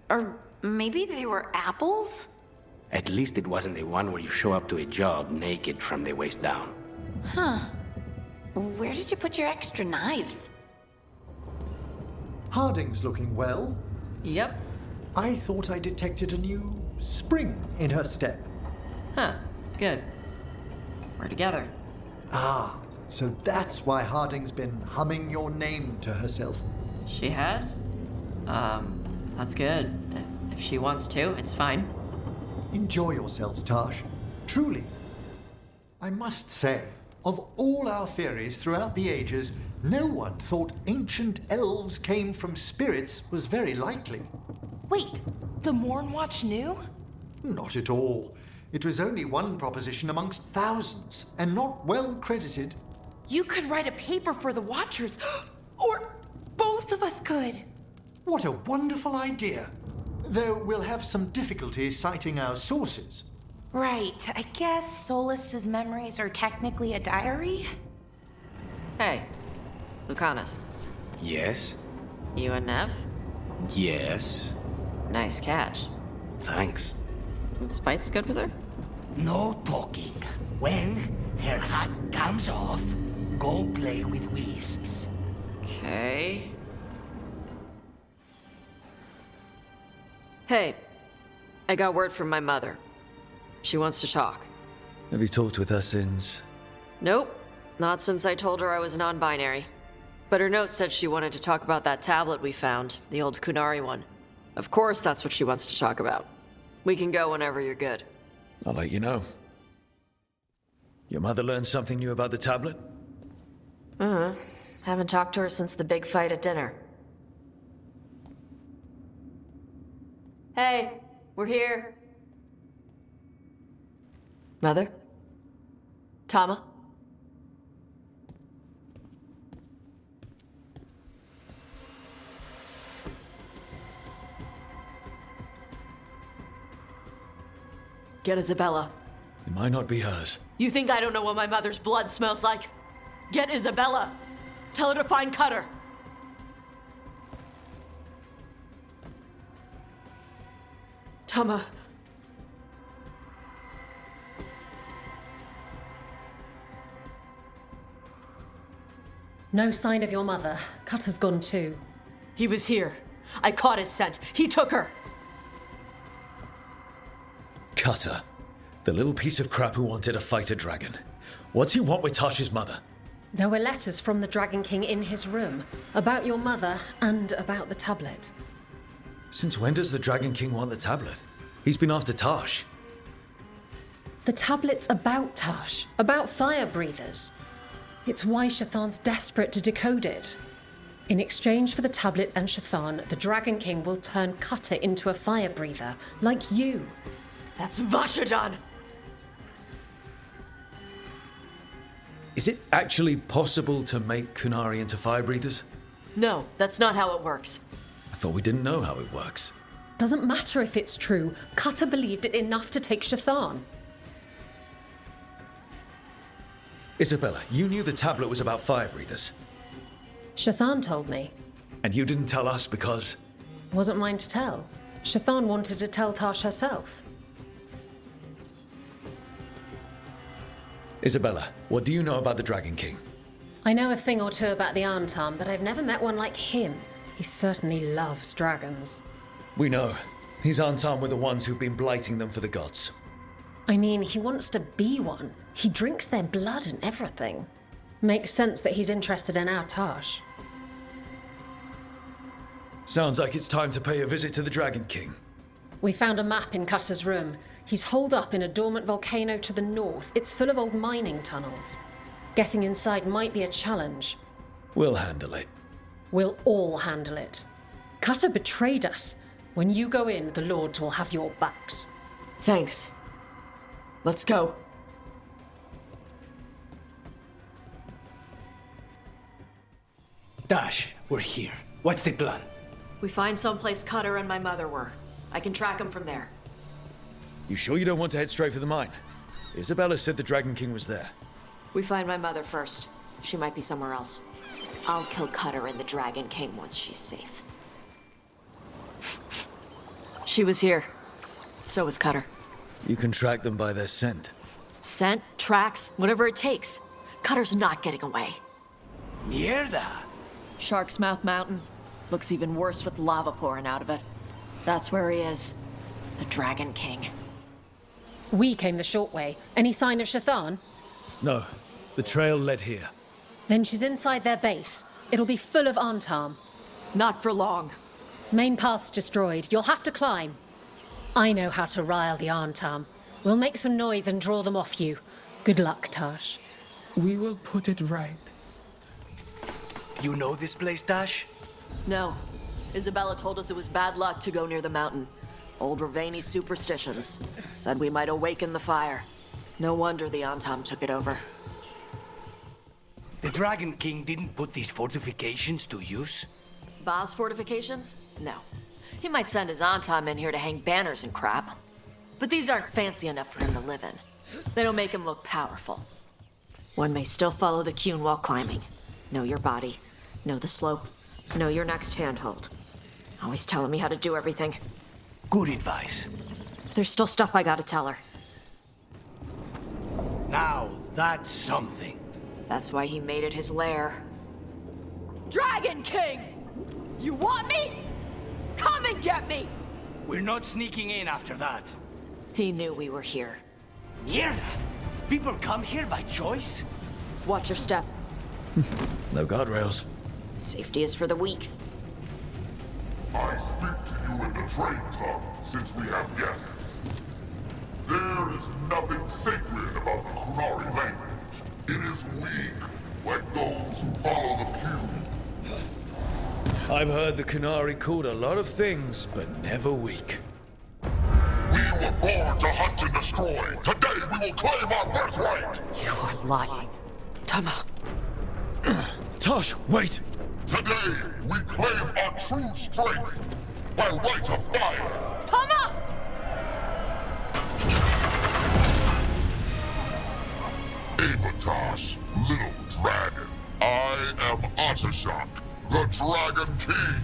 Speaker 8: Or maybe they were apples?
Speaker 12: At least it wasn't the one where you show up to a job naked from the waist down.
Speaker 8: Huh. Where did you put your extra knives?
Speaker 6: Harding's looking well.
Speaker 9: Yep.
Speaker 6: I thought I detected a new spring in her step.
Speaker 9: Huh. Good. We're together.
Speaker 6: Ah, so that's why Harding's been humming your name to herself.
Speaker 9: She has? That's good. If she wants to, it's fine.
Speaker 6: Enjoy yourselves, Taash. Truly. I must say, Of all our theories throughout the ages, no one thought ancient elves came from spirits was very likely.
Speaker 3: Wait, the Mornwatch knew?
Speaker 6: Not at all. It was only one proposition amongst thousands, and not well credited.
Speaker 3: You could write a paper for the Watchers, or both of us could.
Speaker 6: What a wonderful idea. Though we'll have some difficulty citing our sources.
Speaker 3: Right, I guess Solus's memories are technically a diary?
Speaker 9: Hey, Lucanus.
Speaker 12: Yes?
Speaker 9: You and Nev?
Speaker 12: Yes.
Speaker 9: Nice catch.
Speaker 12: Thanks.
Speaker 9: And Spite's good with her?
Speaker 15: No talking. When her hat comes off, go play with wisps.
Speaker 9: Okay. Hey, I got word from my mother. She wants to talk.
Speaker 4: Have you talked with her since?
Speaker 9: Nope, not since I told her I was non-binary. But her note said she wanted to talk about that tablet we found, the old Kunari one. Of course that's what she wants to talk about. We can go whenever you're good.
Speaker 4: I'll let you know. Your mother learned something new about the tablet?
Speaker 9: Haven't talked to her since the big fight at dinner. Hey, we're here. Mother? Tama? Get Isabella.
Speaker 4: It might not be hers.
Speaker 9: You think I don't know what my mother's blood smells like? Get Isabella. Tell her to find Cutter. Tama.
Speaker 11: No sign of your mother. Cutter's gone too.
Speaker 9: He was here. I caught his scent. He took her.
Speaker 4: Cutter. The little piece of crap who wanted to fight a dragon. What's he want with Taash's mother?
Speaker 11: There were letters from the Dragon King in his room about your mother and about the tablet.
Speaker 4: Since when does the Dragon King want the tablet? He's been after Taash.
Speaker 11: The tablet's about Taash, about fire breathers. It's why Shathan's desperate to decode it. In exchange for the tablet and Shathan, the Dragon King will turn Cutter into a fire breather, like you.
Speaker 9: That's Vashadan!
Speaker 4: Is it actually possible to make Kunari into fire breathers?
Speaker 9: No, that's not how it works.
Speaker 4: I thought we didn't know how it works.
Speaker 11: Doesn't matter if it's true. Cutter believed it enough to take Shathan.
Speaker 4: Isabella, you knew the tablet was about fire breathers.
Speaker 11: Shathan told me.
Speaker 4: And you didn't tell us because...
Speaker 11: Wasn't mine to tell. Shathan wanted to tell Taash herself.
Speaker 4: Isabella, what do you know about the Dragon King?
Speaker 11: I know a thing or two about the Arntam, but I've never met one like him. He certainly loves dragons.
Speaker 4: We know. These Arntam were the ones who've been blighting them for the gods.
Speaker 11: I mean, he wants to be one. He drinks their blood and everything. Makes sense that he's interested in our Taash.
Speaker 4: Sounds like it's time to pay a visit to the Dragon King.
Speaker 11: We found a map in Cutter's room. He's holed up in a dormant volcano to the north. It's full of old mining tunnels. Getting inside might be a challenge.
Speaker 4: We'll handle it.
Speaker 11: We'll all handle it. Cutter betrayed us. When you go in, the Lords will have your backs.
Speaker 9: Thanks. Let's go.
Speaker 12: Taash, we're here. What's the plan?
Speaker 9: We find someplace Cutter and my mother were. I can track them from there.
Speaker 4: You sure you don't want to head straight for the mine? Isabella said the Dragon King was there.
Speaker 9: We find my mother first. She might be somewhere else. I'll kill Cutter and the Dragon King once she's safe. She was here. So was Cutter.
Speaker 4: You can track them by their scent.
Speaker 9: Scent, tracks, whatever it takes. Cutter's not getting away.
Speaker 12: Mierda!
Speaker 9: Shark's Mouth Mountain. Looks even worse with lava pouring out of it. That's where he is. The Dragon King.
Speaker 11: We came the short way. Any sign of Shathan?
Speaker 4: No. The trail led here.
Speaker 11: Then she's inside their base. It'll be full of Arntam.
Speaker 9: Not for long.
Speaker 11: Main path's destroyed. You'll have to climb. I know how to rile the Arntam. We'll make some noise and draw them off you. Good luck, Taash.
Speaker 21: We will put it right.
Speaker 12: You know this place, Taash?
Speaker 9: No. Isabella told us it was bad luck to go near the mountain. Old Ravani superstitions. Said we might awaken the fire. No wonder the Antam took it over.
Speaker 12: The Dragon King didn't put these fortifications to use?
Speaker 9: Boss fortifications? No. He might send his Antam in here to hang banners and crap. But these aren't fancy enough for him to live in. They don't make him look powerful. One may still follow the Cune while climbing. Know your body. Know the slope. Know your next handhold. Always telling me how to do everything.
Speaker 12: Good advice.
Speaker 9: There's still stuff I gotta tell her.
Speaker 12: Now, that's something.
Speaker 9: That's why he made it his lair. Dragon King! You want me? Come and get me!
Speaker 12: We're not sneaking in after that.
Speaker 9: He knew we were here.
Speaker 12: Mierda! People come here by choice?
Speaker 9: Watch your step.
Speaker 4: No guardrails.
Speaker 9: Safety is for the weak.
Speaker 17: I speak to you in the trade tongue, since we have guests. There is nothing sacred about the Kunari language. It is weak, like those who follow the Cune.
Speaker 4: I've heard the Kunari called a lot of things, but never weak.
Speaker 17: We were born to hunt and destroy. Today we will claim our birthright.
Speaker 9: You are lying. Tama.
Speaker 4: Taash, wait!
Speaker 17: Today we claim our true strength by right of fire.
Speaker 9: Tama!
Speaker 17: Taash, little dragon. I am Atashok, the Dragon King.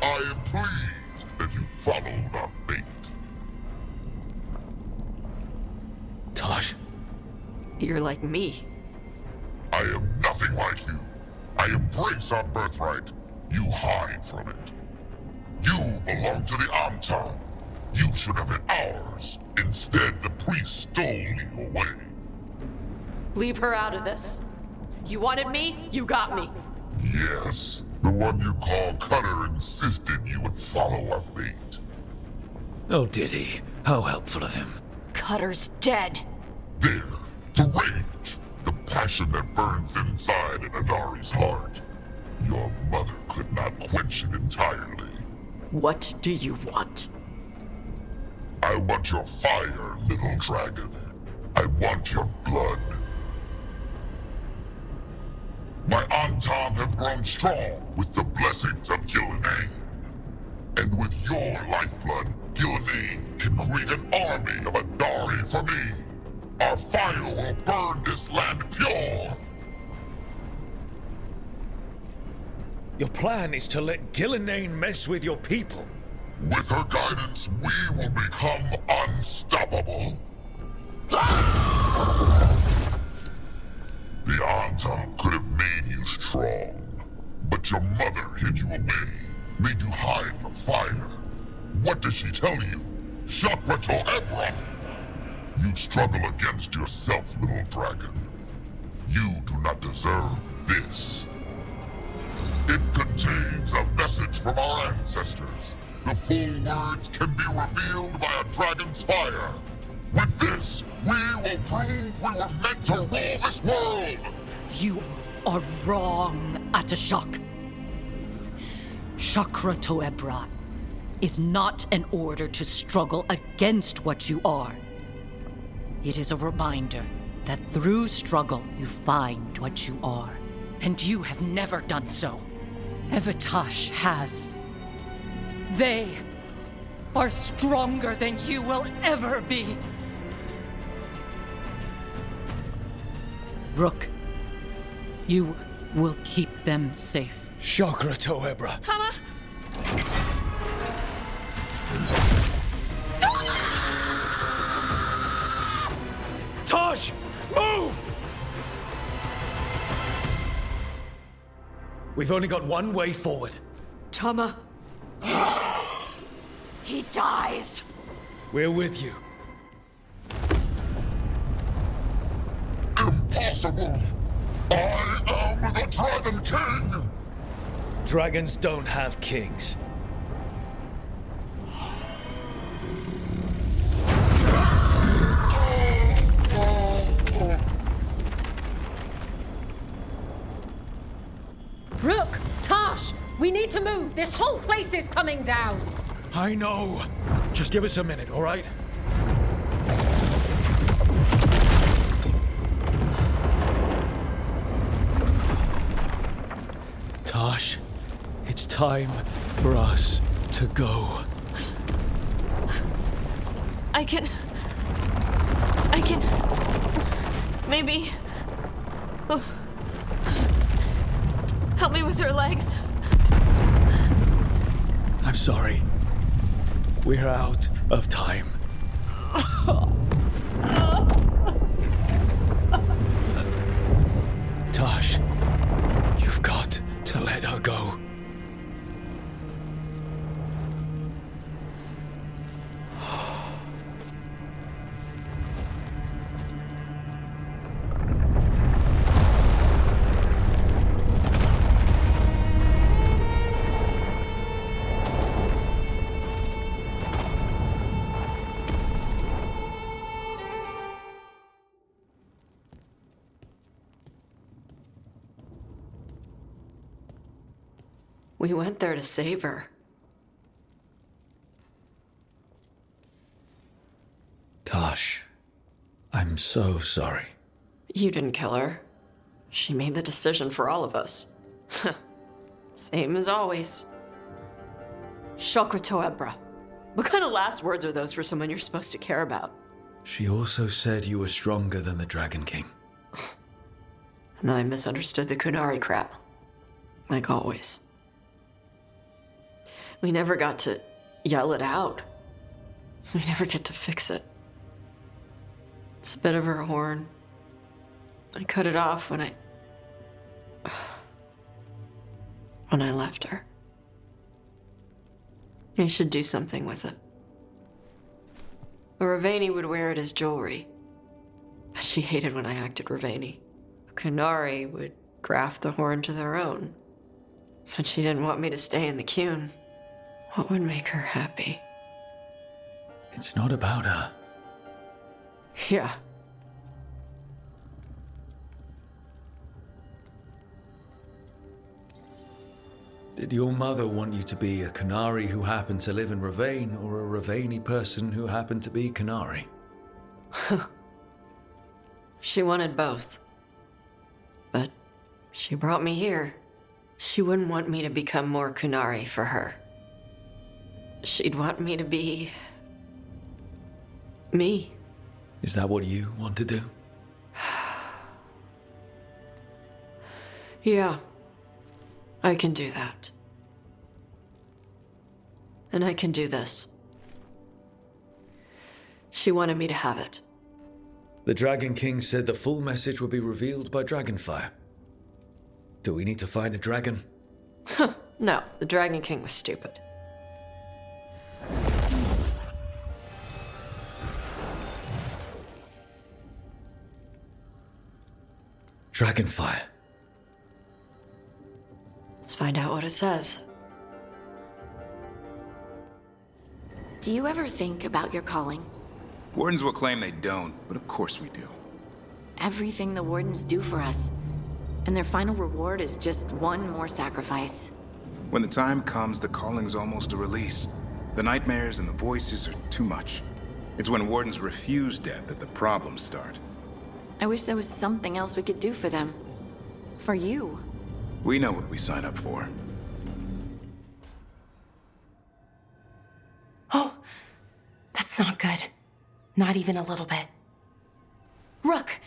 Speaker 17: I am pleased that you followed our bait.
Speaker 4: Taash.
Speaker 9: You're like me.
Speaker 17: I am nothing like you. I embrace our birthright. You hide from it. You belong to the Antam. You should have been ours. Instead, the priest stole you away.
Speaker 9: Leave her out of this. You wanted me, you got me.
Speaker 17: Yes, the one you call Cutter insisted you would follow our bait.
Speaker 4: Oh, did he? How helpful of him.
Speaker 9: Cutter's dead.
Speaker 17: There, the rage, the passion that burns inside an Adari's heart. Your mother could not quench it entirely.
Speaker 9: What do you want?
Speaker 17: I want your fire, little dragon. I want your blood. My Antam have grown strong with the blessings of Gillenane. And with your lifeblood, Gillenane can create an army of Adari for me. Our fire will burn this land pure.
Speaker 4: Your plan is to let Gillenane mess with your people.
Speaker 17: With her guidance, we will become unstoppable. The Antam could have made you strong, but your mother hid you away, made you hide the fire. What did she tell you? Chakra to Ebra! You struggle against yourself, little dragon. You do not deserve this. It contains a message from our ancestors. The full words can be revealed by a dragon's fire. With this, we will prove we were meant to rule this world!
Speaker 22: You are wrong, Atashok. Chakra to Ebra is not an order to struggle against what you are. It is a reminder that through struggle you find what you are. And you have never done so. Taash has. They are stronger than you will ever be. Rook, you will keep them safe.
Speaker 4: Chakra to Ebra.
Speaker 22: Tama!
Speaker 4: Taash! Move! We've only got one way forward.
Speaker 9: Tama. He dies.
Speaker 4: We're with you.
Speaker 17: Impossible! I am the Dragon King!
Speaker 4: Dragons don't have kings.
Speaker 11: We need to move! This whole place is coming down!
Speaker 4: I know. Just give us a minute, all right? Taash, it's time for us to go.
Speaker 9: I can... Maybe... Oh. Help me with her legs.
Speaker 4: I'm sorry. We're out of time. Taash, you've got to let her go.
Speaker 9: We went there to save her.
Speaker 4: Taash, I'm so sorry.
Speaker 9: You didn't kill her. She made the decision for all of us. Same as always. Shokra Toebra. What kind of last words are those for someone you're supposed to care about?
Speaker 4: She also said you were stronger than the Dragon King.
Speaker 9: And then I misunderstood the Kunari crap. Like always. We never got to yell it out. We never get to fix it. It's a bit of her horn. I cut it off when I left her. I should do something with it. Ravani would wear it as jewelry. But she hated when I acted Ravani. Kunari would graft the horn to their own. But she didn't want me to stay in the Qun. What would make her happy?
Speaker 4: It's not about her.
Speaker 9: Yeah.
Speaker 4: Did your mother want you to be a Kunari who happened to live in Ravane, or a Ravani person who happened to be Kunari?
Speaker 9: She wanted both. But she brought me here. She wouldn't want me to become more Kunari for her. She'd want me to be... me.
Speaker 4: Is that what you want to do?
Speaker 9: Yeah. I can do that. And I can do this. She wanted me to have it.
Speaker 4: The Dragon King said the full message would be revealed by Dragonfire. Do we need to find a dragon?
Speaker 9: No, the Dragon King was stupid.
Speaker 4: Dragonfire.
Speaker 9: Let's find out what it says.
Speaker 8: Do you ever think about your calling?
Speaker 1: Wardens will claim they don't, but of course we do.
Speaker 8: Everything the Wardens do for us. And their final reward is just one more sacrifice.
Speaker 1: When the time comes, the calling's almost a release. The nightmares and the voices are too much. It's when Wardens refuse death that the problems start.
Speaker 8: I wish there was something else we could do for them. For you.
Speaker 1: We know what we sign up for.
Speaker 3: Oh, that's not good. Not even a little bit. Rook,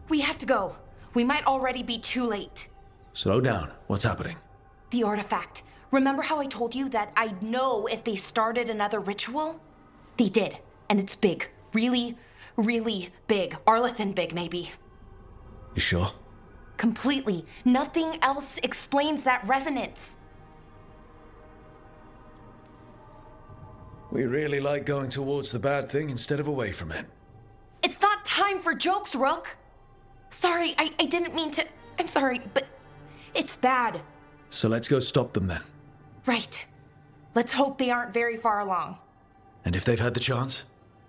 Speaker 3: we have to go. We might already be too late.
Speaker 4: Slow down. What's happening?
Speaker 3: The artifact. Remember how I told you that I'd know if they started another ritual? They did, and it's big. Really, really big. Arlethan big, maybe.
Speaker 4: You sure?
Speaker 3: Completely. Nothing else explains that resonance.
Speaker 4: We really like going towards the bad thing instead of away from it.
Speaker 3: It's not time for jokes, Rook. Sorry, I didn't mean to... I'm sorry, but it's bad.
Speaker 4: So let's go stop them then.
Speaker 3: Right. Let's hope they aren't very far along.
Speaker 4: And if they've had the chance?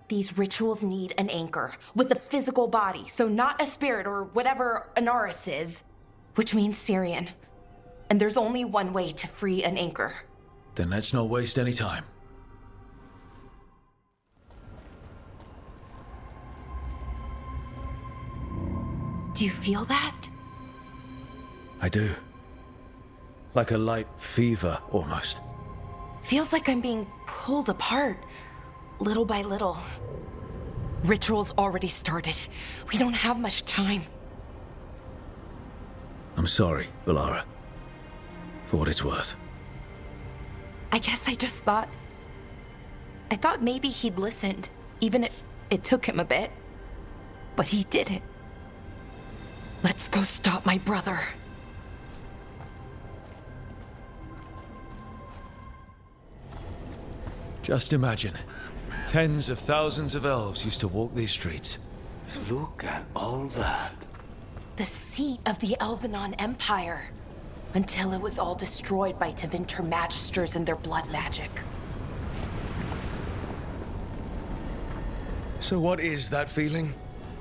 Speaker 3: These rituals need an anchor with a physical body, so not a spirit or whatever Anaris is, which means Syrian. and there's only one way to free an anchor.
Speaker 4: Then let's not waste any time.
Speaker 3: Do you feel that?
Speaker 4: I do. Like a light fever, almost.
Speaker 3: Feels like I'm being pulled apart, little by little. Ritual's already started. We don't have much time.
Speaker 4: I'm sorry, Valara. For what it's worth.
Speaker 3: I guess I just thought... I thought maybe he'd listened, even if it took him a bit. But he didn't. Let's go stop my brother.
Speaker 4: Just imagine. Tens of thousands of elves used to walk these streets.
Speaker 12: Look at all that.
Speaker 3: The seat of the Elvenon Empire. Until it was all destroyed by Tevinter Magisters and their blood magic.
Speaker 4: So what is that feeling?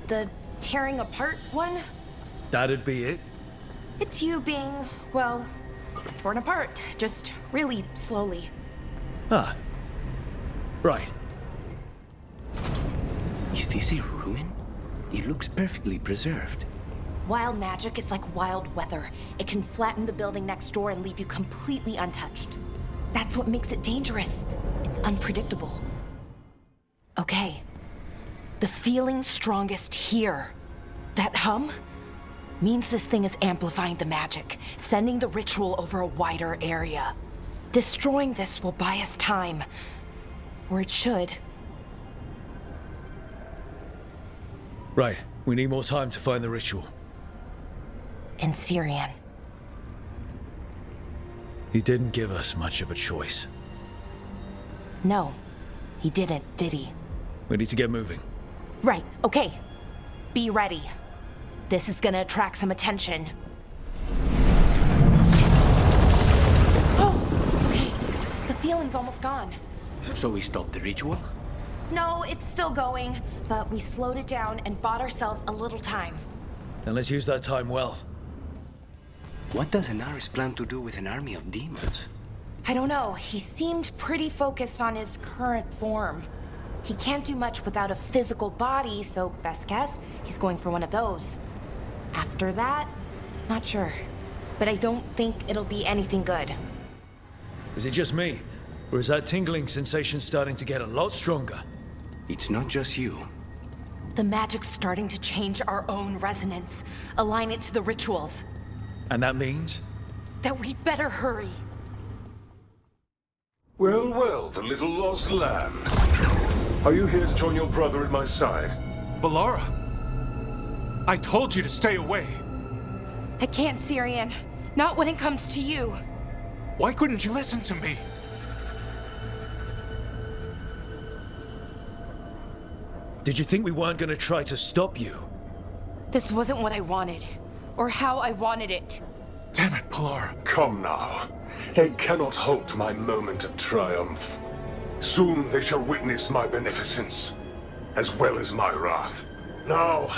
Speaker 3: The tearing apart one?
Speaker 4: That'd be it?
Speaker 3: It's you being, well, torn apart. Just really slowly.
Speaker 4: Ah. Right.
Speaker 12: Is this a ruin? It looks perfectly preserved.
Speaker 3: Wild magic is like wild weather. It can flatten the building next door and leave you completely untouched. That's what makes it dangerous. It's unpredictable. Okay. The feeling's strongest here. That hum means this thing is amplifying the magic, sending the ritual over a wider area. Destroying this will buy us time. Or it should.
Speaker 4: Right. We need more time to find the ritual.
Speaker 3: And Syrian.
Speaker 4: He didn't give us much of a choice.
Speaker 3: No, he didn't, did he?
Speaker 4: We need to get moving.
Speaker 3: Right, okay. Be ready. This is gonna attract some attention. Oh, okay. The feeling's almost gone.
Speaker 12: So we stopped the ritual?
Speaker 3: No, it's still going, but we slowed it down and bought ourselves a little time.
Speaker 4: Then let's use that time well.
Speaker 12: What does Anaris plan to do with an army of demons?
Speaker 3: I don't know. He seemed pretty focused on his current form. He can't do much without a physical body, so best guess, he's going for one of those. After that, not sure. But I don't think it'll be anything good.
Speaker 4: Is it just me? Or is that tingling sensation starting to get a lot stronger?
Speaker 12: It's not just you.
Speaker 3: The magic's starting to change our own resonance, align it to the rituals.
Speaker 4: And that means?
Speaker 3: That we'd better hurry.
Speaker 13: Well, well, the little lost lambs. Are you here to join your brother at my side?
Speaker 2: Valara! I told you to stay away.
Speaker 3: I can't, Syrian. Not when it comes to you.
Speaker 2: Why couldn't you listen to me?
Speaker 4: Did you think we weren't going to try to stop you?
Speaker 3: This wasn't what I wanted. Or how I wanted it.
Speaker 2: Damn it, Valara.
Speaker 13: Come now. They cannot halt my moment of triumph. Soon they shall witness my beneficence, as well as my wrath. Now,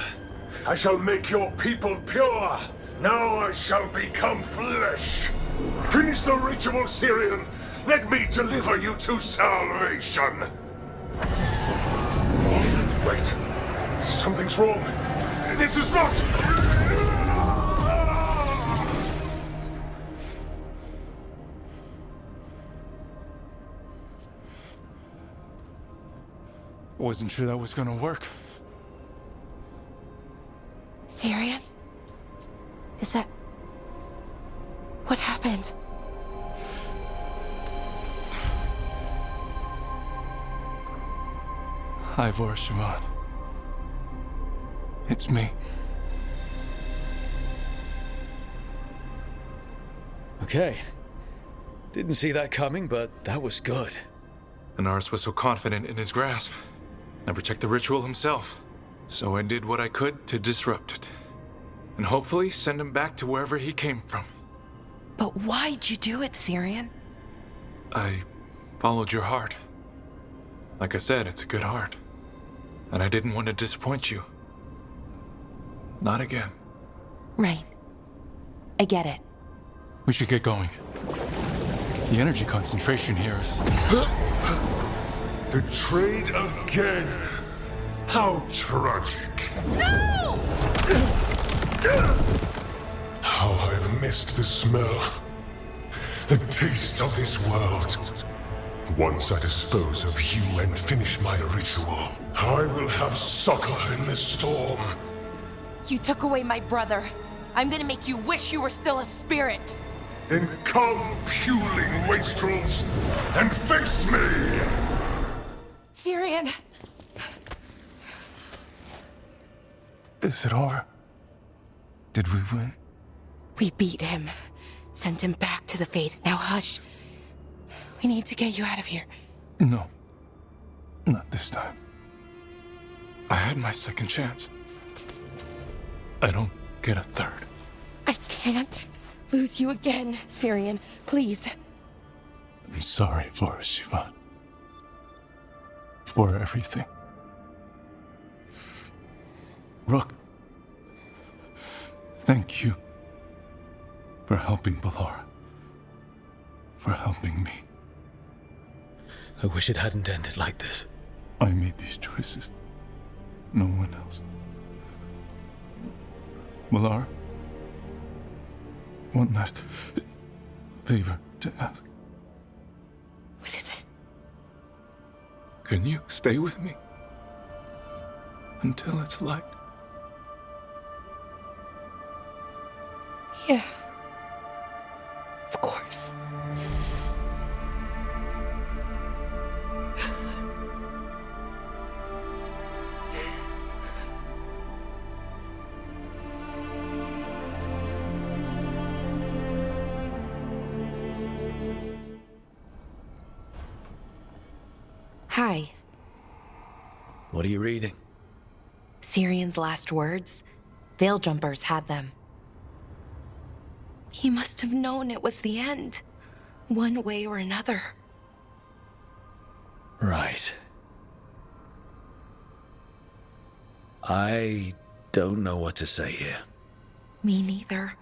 Speaker 13: I shall make your people pure. Now I shall become flesh. Finish the ritual, Syrian. Let me deliver you to salvation. Wait. Something's wrong. This is not...
Speaker 2: Wasn't sure that was gonna work.
Speaker 3: Syrian? Is that... what happened?
Speaker 2: Ivor Siobhan. It's me.
Speaker 4: Okay. Didn't see that coming, but that was good.
Speaker 21: Anaris was so confident in his grasp. Never checked the ritual himself. So I did what I could to disrupt it. And hopefully send him back to wherever he came from.
Speaker 3: But why'd you do it, Syrian?
Speaker 21: I followed your heart. Like I said, it's a good heart. And I didn't want to disappoint you. Not again.
Speaker 3: Right. I get it.
Speaker 21: We should get going. The energy concentration here is...
Speaker 13: Betrayed again! How tragic!
Speaker 18: No!
Speaker 13: How I've missed the smell, the taste of this world. Once I dispose of you and finish my ritual, I will have succor in this storm.
Speaker 3: You took away my brother. I'm gonna make you wish you were still a spirit.
Speaker 13: Then come, puling wastrels, and face me!
Speaker 3: Syrian!
Speaker 21: Is it over? Did we win?
Speaker 3: We beat him. Sent him back to the Fate. Now hush. We need to get you out of here.
Speaker 21: No. Not this time. I had my second chance. I don't get a third.
Speaker 3: I can't lose you again, Syrian. Please.
Speaker 21: I'm sorry for us, Siobhan. For everything. Rook. Thank you. For helping Balara. For helping me.
Speaker 4: I wish it hadn't ended like this.
Speaker 21: I made these choices. No one else. Balara? One last favor to ask.
Speaker 3: What is it?
Speaker 21: Can you stay with me? Until it's light?
Speaker 3: Yeah. Of course. Hi.
Speaker 4: What are you reading?
Speaker 3: Syrian's last words. Veil jumpers had them. He must have known it was the end, one way or another.
Speaker 4: Right. I don't know what to say here.
Speaker 3: Me neither.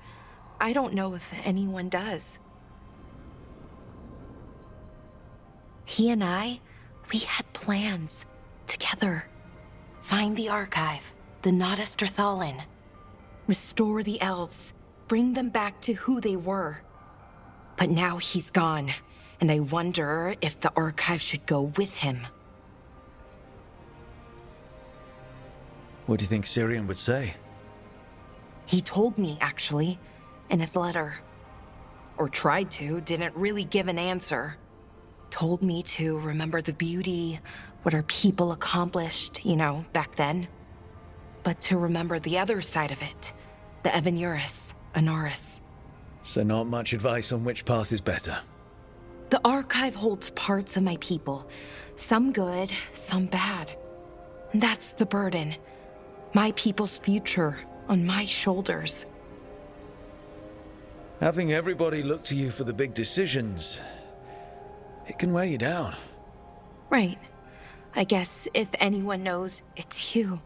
Speaker 3: I don't know if anyone does. He and I, we had plans together. Find the archive, the Nodasterthalin. Restore the elves. Bring them back to who they were. But now he's gone, and I wonder if the archive should go with him.
Speaker 4: What do you think Syrian would say?
Speaker 3: He told me, actually, in his letter. Or tried to, didn't really give an answer. Told me to remember the beauty, what our people accomplished, back then. But to remember the other side of it, the Evanuris, Anaris.
Speaker 4: So not much advice on which path is better.
Speaker 3: The archive holds parts of my people, some good, some bad. That's the burden. My people's future on my shoulders.
Speaker 4: Having everybody look to you for the big decisions, it can weigh you down.
Speaker 3: Right. I guess if anyone knows, it's you.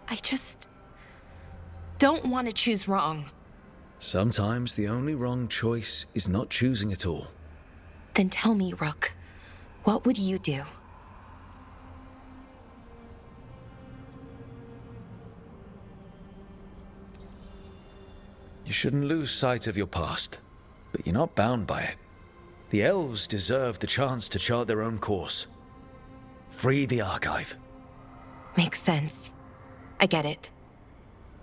Speaker 3: I just don't want to choose wrong.
Speaker 4: Sometimes the only wrong choice is not choosing at all.
Speaker 3: Then tell me, Rook, what would you do?
Speaker 4: You shouldn't lose sight of your past, but you're not bound by it. The elves deserve the chance to chart their own course. Free the archive.
Speaker 3: Makes sense. I get it.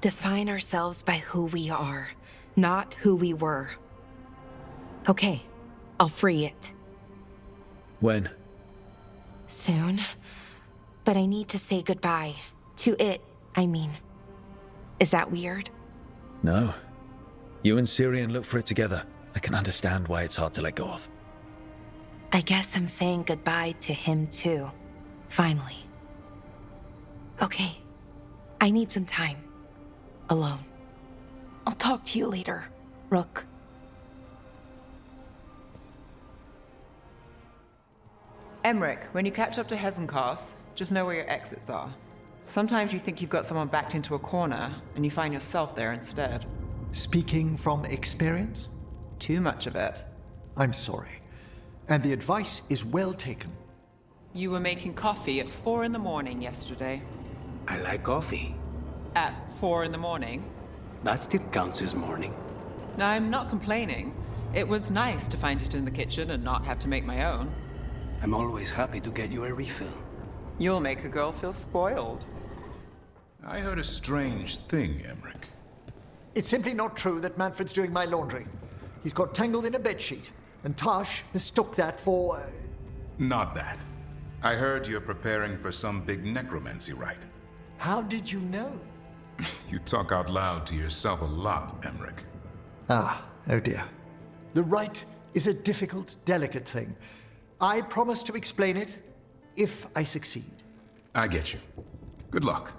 Speaker 3: Define ourselves by who we are, not who we were. Okay, I'll free it.
Speaker 4: When?
Speaker 3: Soon. But I need to say goodbye. To it, I mean. Is that weird?
Speaker 4: No. You and Syrian look for it together. I can understand why it's hard to let go of.
Speaker 3: I guess I'm saying goodbye to him too. Finally. Okay. I need some time. Alone. I'll talk to you later, Rook.
Speaker 7: Emmerich, when you catch up to Hezencast, just know where your exits are. Sometimes you think you've got someone backed into a corner, and you find yourself there instead.
Speaker 6: Speaking from experience?
Speaker 7: Too much of it.
Speaker 6: I'm sorry. And the advice is well taken.
Speaker 7: You were making coffee at 4 in the morning yesterday.
Speaker 12: I like coffee.
Speaker 7: At 4 in the morning?
Speaker 12: That still counts as morning.
Speaker 7: I'm not complaining. It was nice to find it in the kitchen and not have to make my own.
Speaker 12: I'm always happy to get you a refill.
Speaker 7: You'll make a girl feel spoiled.
Speaker 1: I heard a strange thing, Emmerich.
Speaker 6: It's simply not true that Manfred's doing my laundry. He's got tangled in a bedsheet, and Taash mistook that for...
Speaker 1: Not that. I heard you're preparing for some big necromancy rite.
Speaker 6: How did you know?
Speaker 1: You talk out loud to yourself a lot, Emmerich.
Speaker 6: Ah, oh dear. The rite is a difficult, delicate thing. I promise to explain it if I succeed.
Speaker 1: I get you. Good luck.